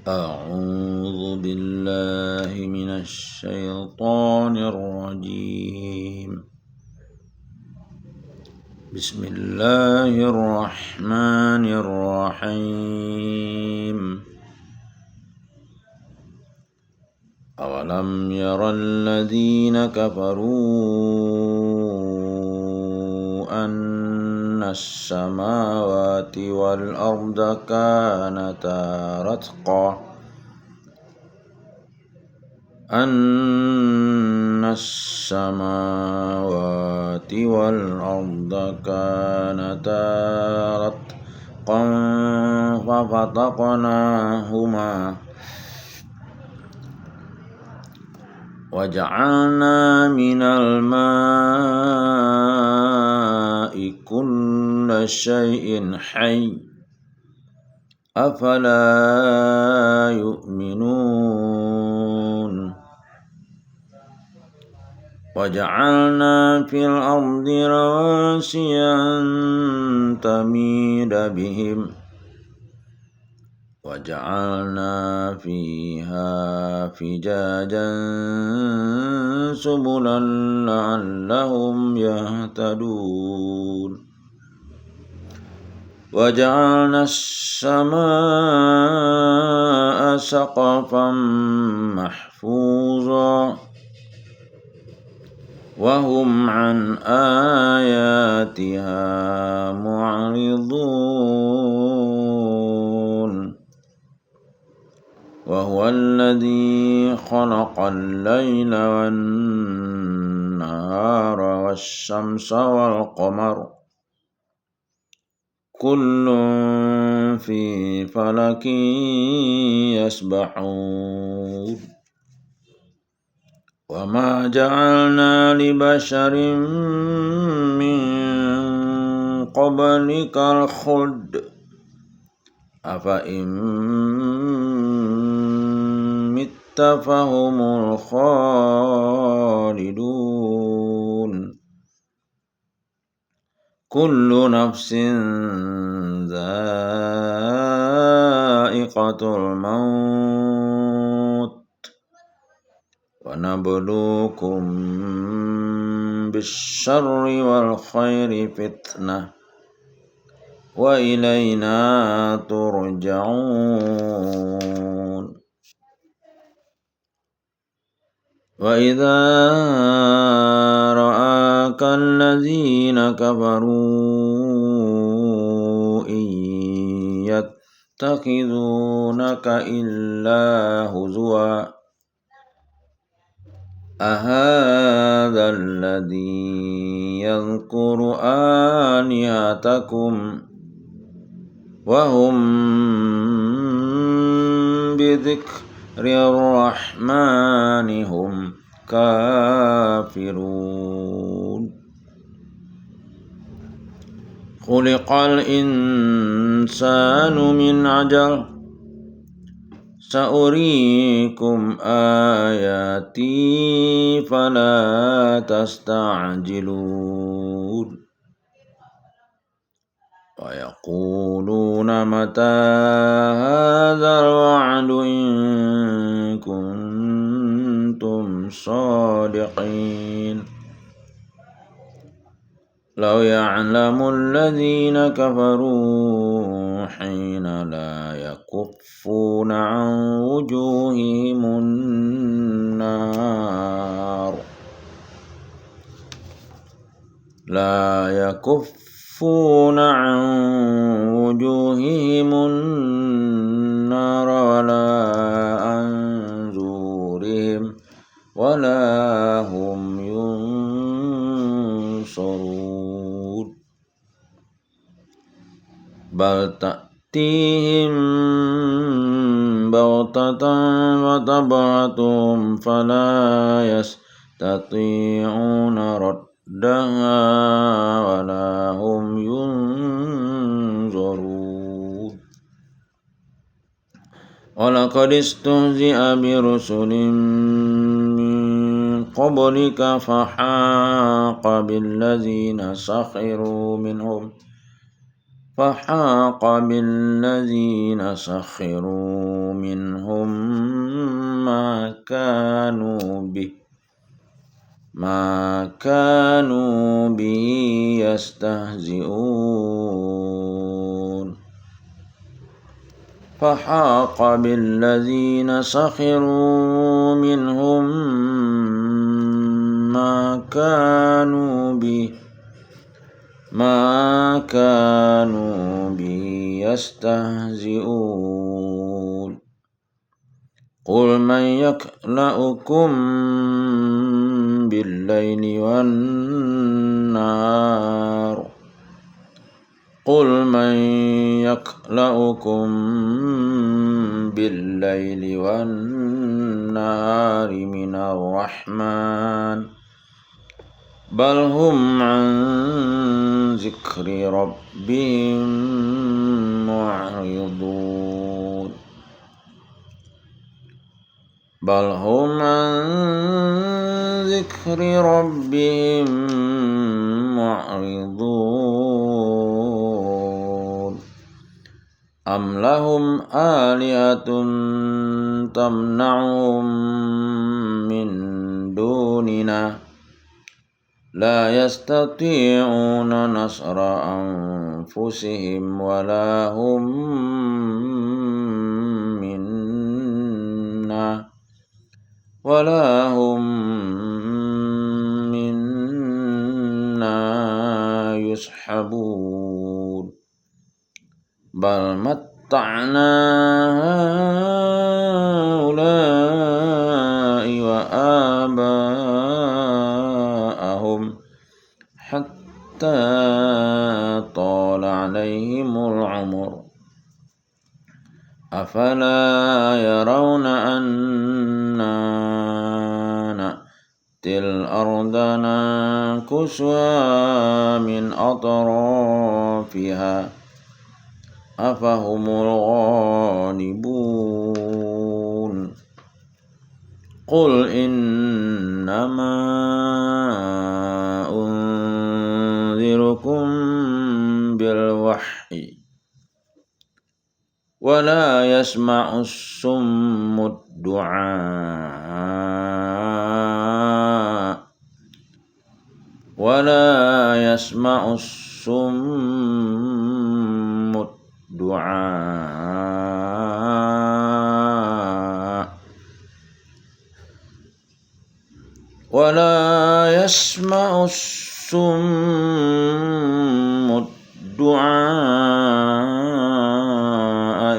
أعوذ بالله من الشيطان الرجيم. بسم الله الرحمن الرحيم. أولم ير الذين كفروا أن السماوات والأرض كانتا رتقا أن السماوات والأرض كانتا رتقا ففتقناهما وجعلنا من الماء كل شيء حي أفلا يؤمنون وجعلنا في الأرض رواسي أن تميد بهم وجعلنا فيها فجاجا سبلا لعلهم يهتدون وجعلنا السماء سقفا محفوظا وهم عن آياتها معرضون وهو الذي خلق الليل والنهار والشمس والقمر كل في فلك يسبحون وما جعلنا لبشر من قبلك الخلد أفإن مت فهم الخالدون كل نفس ذائقة الموت ونبلوكم بالشر والخير فتنة وإلينا ترجعون وإذا رآك الذين كفروا إن يتخذونك إلا هزوا أهذا الذي يذكر آلهتكم وهم بذكر الرحمن هم كافرون خلق الإنسان من عجل سأريكم آياتي فلا تستعجلون ويقولون متى هذا الوعد إن كنتم صادقين لو يعلم الذين كفروا حين لا يكفون عن وجوههم النار لا يكفون عن وجوههم النار ولا عن ظهورهم ولا هم ينصرون بل تأتيهم بغتة وتبعتهم فلا يستطيعون ردها ولا هم ينظرون ولقد استهزئ برسل من قبلك فحاق بالذين سخروا منهم فحاق بالذين سخروا منهم ما كانوا به يستهزئون فحاق بالذين سخروا منهم ما كانوا به يستهزئون قل من يكلؤكم بالليل والنهار من الرحمن بل هم عن ذكر ربهم معرضون أم لهم آلهة تمنعهم من دوننا لا يستطيعون نصر أنفسهم ولا هم منا يصحبون بل متعنا هؤلاء وآباءهم حتى طال عليهم العمر أفلا يرون أنا نأتي الأرض ننكسها من أطرافها أفهم الغالبون قل إنما أنذركم بالوحي ولا يسمع الصم الدعاء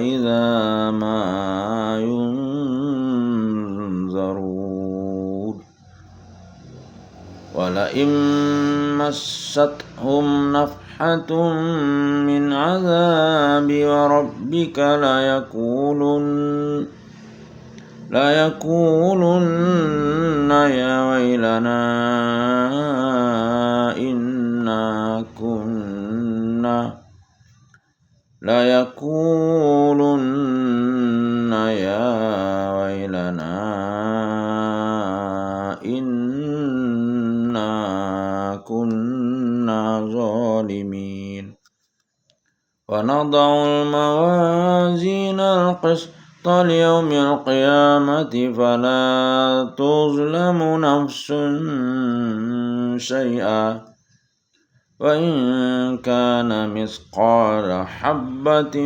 إذا ما ينذرون ولئن مستهم نفحة من عذاب ربك ليقولن يا ويلنا إنا كنا ظالمين ونضع الموازين القسط ليوم القيامة فلا تظلم نفس شيئا وإن كان مثقال حبة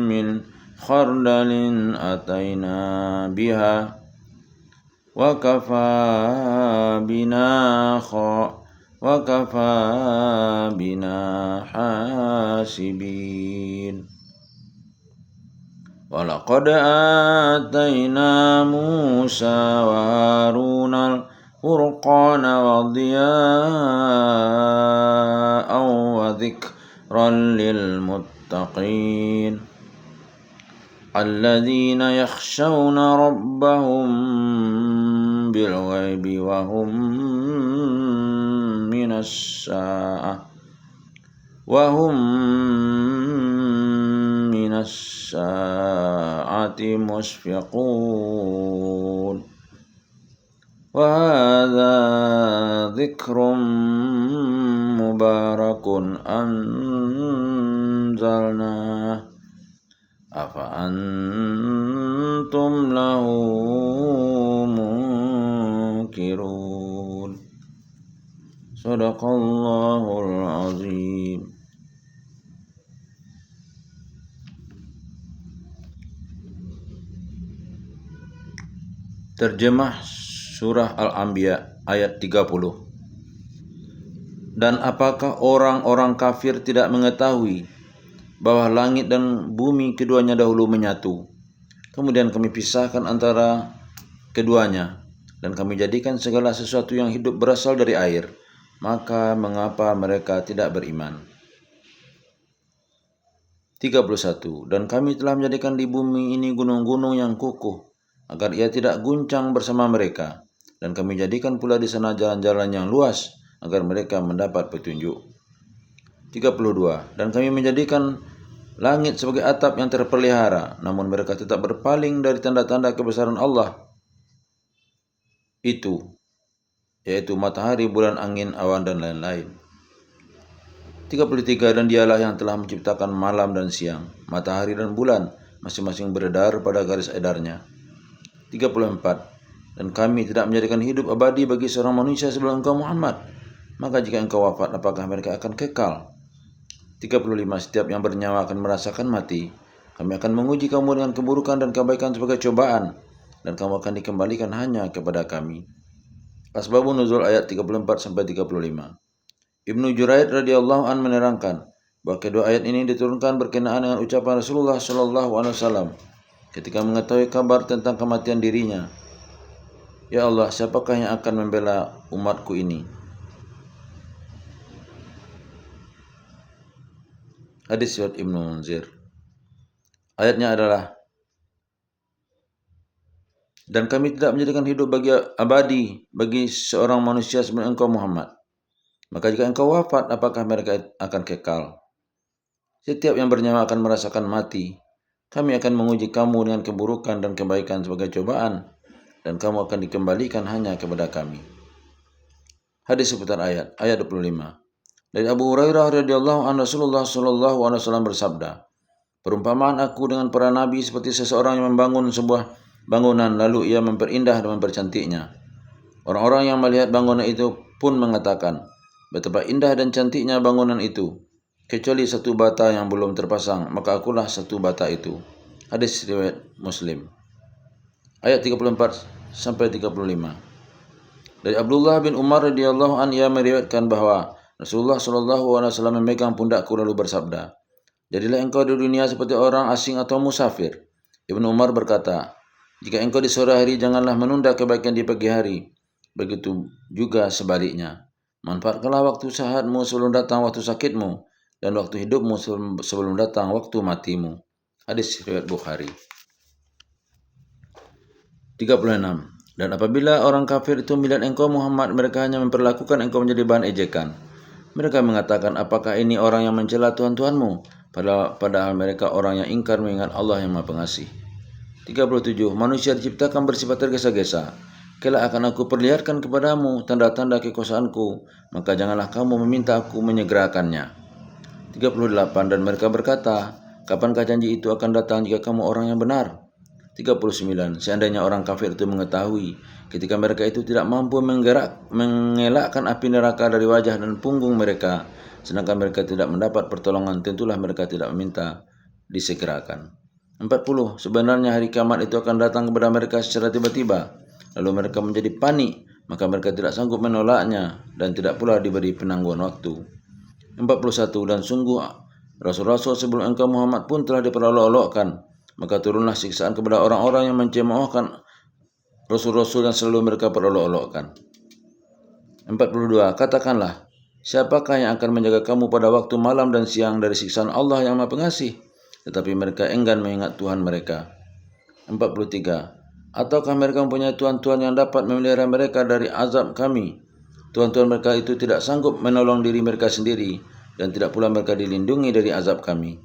من خردل أتينا بها وكفى بنا حاسبين ولقد آتينا موسى وهارون الفرقان وضياء وذكرا للمتقين الذين يخشون ربهم بالغيب وهم من الساعة مشفقون وهذا ذكر مبارك أنزلناه أفأنتم له منكرون صدق الله العظيم. Terjemah Surah Al-Anbiya ayat 30. Dan apakah orang-orang kafir tidak mengetahui bahwa langit dan bumi keduanya dahulu menyatu, kemudian kami pisahkan antara keduanya, dan kami jadikan segala sesuatu yang hidup berasal dari air, maka mengapa mereka tidak beriman? 31. Dan kami telah menjadikan di bumi ini gunung-gunung yang kukuh, agar ia tidak guncang bersama mereka, dan kami jadikan pula di sana jalan-jalan yang luas, agar mereka mendapat petunjuk. 32. Dan kami menjadikan langit sebagai atap yang terpelihara, namun mereka tetap berpaling dari tanda-tanda kebesaran Allah itu, yaitu matahari, bulan, angin, awan, dan lain-lain. 33. Dan dialah yang telah menciptakan malam dan siang, matahari dan bulan, masing-masing beredar pada garis edarnya. 34. Dan kami tidak menjadikan hidup abadi bagi seorang manusia sebelum engkau Muhammad, maka jika engkau wafat, apakah mereka akan kekal? 35. Setiap yang bernyawa akan merasakan mati. Kami akan menguji kamu dengan keburukan dan kebaikan sebagai cobaan, dan kamu akan dikembalikan hanya kepada kami. Asbabun nuzul ayat 34-35. Ibnu Juraid radhiyallahu an menerangkan bahwa kedua ayat ini diturunkan berkenaan dengan ucapan Rasulullah sallallahu alaihi wasallam ketika mengetahui kabar tentang kematian dirinya. Ya Allah, siapakah yang akan membela umatku ini? Hadis riwayat Ibnu Munzir. Ayatnya adalah, dan kami tidak menjadikan hidup bagi abadi bagi seorang manusia sebelum engkau Muhammad, maka jika engkau wafat, apakah mereka akan kekal? Setiap yang bernyawa akan merasakan mati. Kami akan menguji kamu dengan keburukan dan kebaikan sebagai cobaan, dan kamu akan dikembalikan hanya kepada kami. Hadis seputar ayat 25. Dari Abu Hurairah radhiyallahu anhu, Rasulullah sallallahu alaihi wasallam bersabda, perumpamaan aku dengan para nabi seperti seseorang yang membangun sebuah bangunan, lalu ia memperindah dan mempercantiknya. Orang-orang yang melihat bangunan itu pun mengatakan, betapa indah dan cantiknya bangunan itu, kecuali satu bata yang belum terpasang, maka akulah satu bata itu. Hadis riwayat Muslim. Ayat 34-35. Dari Abdullah bin Umar radhiyallahu an, ia meriwayatkan bahwa Rasulullah sallallahu alaihi wasallam memegang pundakku lalu bersabda, jadilah engkau di dunia seperti orang asing atau musafir. Ibnu Umar berkata, jika engkau di sore hari, janganlah menunda kebaikan di pagi hari. Begitu juga sebaliknya. Manfaatkanlah waktu sehatmu sebelum datang waktu sakitmu, dan waktu hidupmu sebelum datang waktu matimu. Hadis riwayat Bukhari. 36. Dan apabila orang kafir itu melihat engkau Muhammad, mereka hanya memperlakukan engkau menjadi bahan ejekan. Mereka mengatakan, apakah ini orang yang mencela Tuhan-Tuhanmu? Padahal mereka orang yang ingkar mengingat Allah yang Maha Pengasih. 37. Manusia diciptakan bersifat tergesa-gesa. Kelak akan aku perlihatkan kepadamu tanda-tanda kekuasaanku, maka janganlah kamu meminta aku menyegerakannya. 38. Dan mereka berkata, kapankah janji itu akan datang jika kamu orang yang benar? 39. Seandainya orang kafir itu mengetahui ketika mereka itu tidak mampu mengelakkan api neraka dari wajah dan punggung mereka, sedangkan mereka tidak mendapat pertolongan, tentulah mereka tidak meminta disegerakan. 40. Sebenarnya hari kiamat itu akan datang kepada mereka secara tiba-tiba, lalu mereka menjadi panik, maka mereka tidak sanggup menolaknya dan tidak pula diberi penangguhan waktu. 41. Dan sungguh Rasul-Rasul sebelum engkau Muhammad pun telah diperolok-olokkan, maka turunlah siksaan kepada orang-orang yang mencemoohkan Rasul-Rasul yang selalu mereka perolok-olokkan. 42. Katakanlah, siapakah yang akan menjaga kamu pada waktu malam dan siang dari siksaan Allah yang Maha Pengasih? Tetapi mereka enggan mengingat Tuhan mereka. 43. Ataukah mereka mempunyai tuan-tuan yang dapat memelihara mereka dari azab kami? Tuan-tuan mereka itu tidak sanggup menolong diri mereka sendiri, dan tidak pula mereka dilindungi dari azab kami.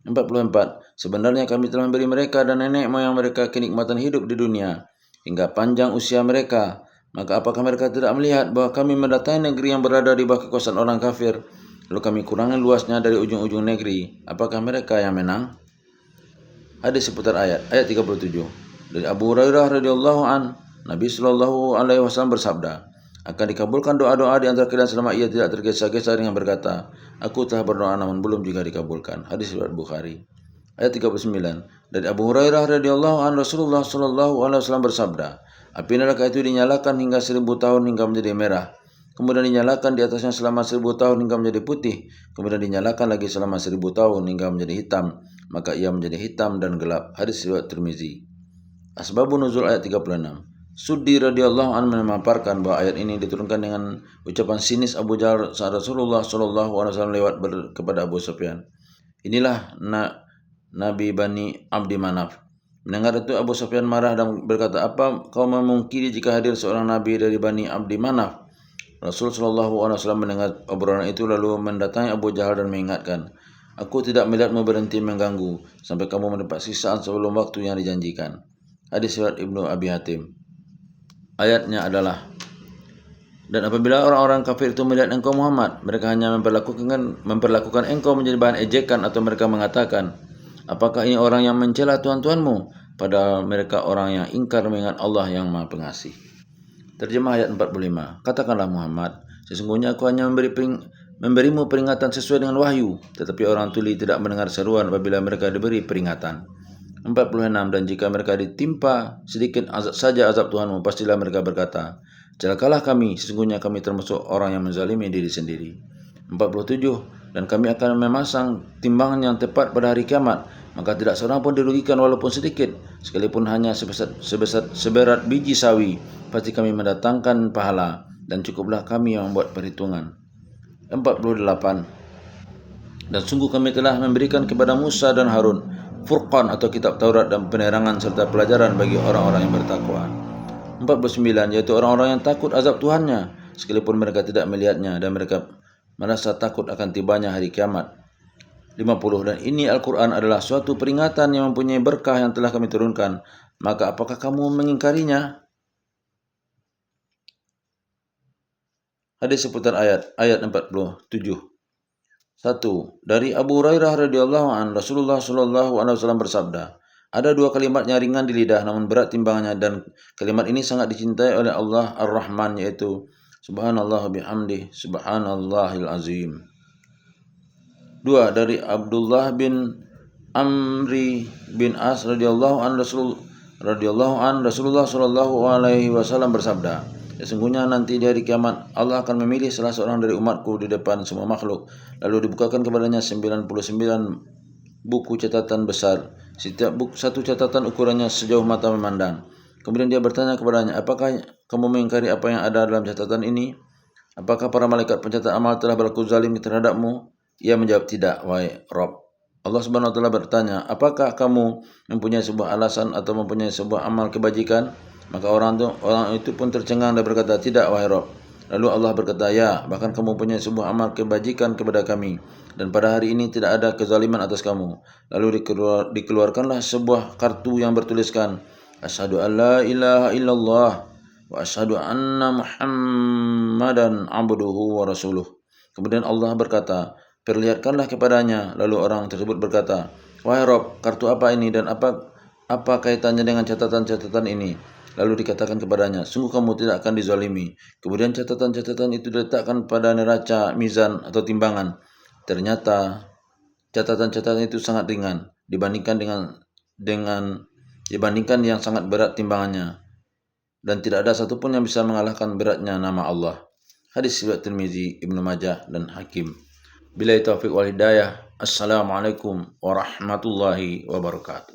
44. Sebenarnya kami telah memberi mereka dan nenek moyang mereka kenikmatan hidup di dunia, hingga panjang usia mereka. Maka apakah mereka tidak melihat bahwa kami mendatangi negeri yang berada di bawah kekuasaan orang kafir, lalu kami kurangi luasnya dari ujung-ujung negeri? Apakah mereka yang menang? Hadis seputar ayat 37. Dari Abu Hurairah radhiyallahu an, Nabi sallallahu alaihi wasallam bersabda, akan dikabulkan doa-doa di antara kalian selama ia tidak tergesa-gesa dengan berkata, aku telah berdoa namun belum juga dikabulkan. Hadis riwayat Bukhari. Ayat 39. Dari Abu Hurairah radhiyallahu an, Rasulullah sallallahu alaihi wasallam bersabda, api neraka itu dinyalakan hingga 1000 tahun hingga menjadi merah. Kemudian dinyalakan di atasnya selama 1000 tahun hingga menjadi putih. Kemudian dinyalakan lagi selama 1000 tahun hingga menjadi hitam. Maka ia menjadi hitam dan gelap. Hadis riwayat Tirmizi. Asbabun nuzul ayat 36. Suddi radhiyallahu anhu memaparkan bahwa ayat ini diturunkan dengan ucapan sinis Abu Jahal saat Rasulullah sallallahu alaihi wasallam lewat kepada Abu Sufyan. Inilah Nabi Bani Abdi Manaf. Mendengar itu Abu Sufyan marah dan berkata, apa kau memungkiri jika hadir seorang Nabi dari Bani Abdi Manaf? Rasul sallallahu alaihi wasallam mendengar obrolan itu lalu mendatangi Abu Jahal dan mengingatkan, aku tidak melihatmu berhenti mengganggu sampai kamu mendapat sisaan sebelum waktu yang dijanjikan. Hadis riwayat Ibnu Abi Hatim. Ayatnya adalah, dan apabila orang-orang kafir itu melihat engkau Muhammad, mereka hanya memperlakukan engkau menjadi bahan ejekan, atau mereka mengatakan, apakah ini orang yang mencela Tuhan-Tuhanmu? Padahal mereka orang yang ingkar mengingat Allah yang Maha Pengasih. Terjemah ayat 45. Katakanlah Muhammad, sesungguhnya aku hanya memberimu peringatan sesuai dengan wahyu, tetapi orang tuli tidak mendengar seruan apabila mereka diberi peringatan. 46. Dan jika mereka ditimpa sedikit saja azab Tuhanmu, pastilah mereka berkata, celakalah kami, sesungguhnya kami termasuk orang yang menzalimi diri sendiri. 47. Dan kami akan memasang timbangan yang tepat pada hari kiamat, maka tidak seorang pun dirugikan walaupun sedikit, sekalipun hanya seberat biji sawi, pasti kami mendatangkan pahala, dan cukuplah kami yang membuat perhitungan. 48. Dan sungguh kami telah memberikan kepada Musa dan Harun Furqan atau kitab Taurat dan penerangan serta pelajaran bagi orang-orang yang bertakwa. 49. Yaitu orang-orang yang takut azab Tuhannya, sekalipun mereka tidak melihatnya, dan mereka merasa takut akan tibanya hari kiamat. 50. Dan ini Al-Quran adalah suatu peringatan yang mempunyai berkah yang telah kami turunkan, maka apakah kamu mengingkarinya? Hadis seputar ayat 47. 1. Dari Abu Hurairah radhiyallahu an, Rasulullah sallallahu alaihi wasallam bersabda, ada dua kalimat yang ringan di lidah namun berat timbangannya, dan kalimat ini sangat dicintai oleh Allah Ar-Rahman, yaitu subhanallah bihamdih subhanallahil azim. 2. Dari Abdullah bin Amri bin As radhiyallahu an, Rasulullah sallallahu alaihi wasallam bersabda, sesungguhnya nanti di hari kiamat Allah akan memilih salah seorang dari umatku di depan semua makhluk, lalu dibukakan kepadanya 99 buku catatan besar, setiap satu catatan ukurannya sejauh mata memandang. Kemudian dia bertanya kepadanya, apakah kamu mengingkari apa yang ada dalam catatan ini? Apakah para malaikat pencatat amal telah berlaku zalim terhadapmu? Ia menjawab, tidak, wahai Rabb. Allah Subhanahu wa taala bertanya, apakah kamu mempunyai sebuah alasan atau mempunyai sebuah amal kebajikan? Maka orang itu pun tercengang dan berkata, tidak, wahai Rabb. Lalu Allah berkata, ya, bahkan kamu punya sebuah amal kebajikan kepada kami, dan pada hari ini tidak ada kezaliman atas kamu. Lalu dikeluarkanlah sebuah kartu yang bertuliskan, asyhadu an la ilaha illallah wa asyhadu anna Muhammadan abduhu wa rasuluh. Kemudian Allah berkata, perlihatkanlah kepadanya. Lalu orang tersebut berkata, wahai Rabb, kartu apa ini dan apa kaitannya dengan catatan-catatan ini? Lalu dikatakan kepadanya, sungguh kamu tidak akan dizalimi. Kemudian catatan-catatan itu diletakkan pada neraca mizan atau timbangan. Ternyata catatan-catatan itu sangat ringan dibandingkan dibandingkan yang sangat berat timbangannya, dan tidak ada satupun yang bisa mengalahkan beratnya nama Allah. Hadis riwayat Tirmizi, Ibnu Majah, dan Hakim. Billahi taufiq wal hidayah. Assalamualaikum warahmatullahi wabarakatuh.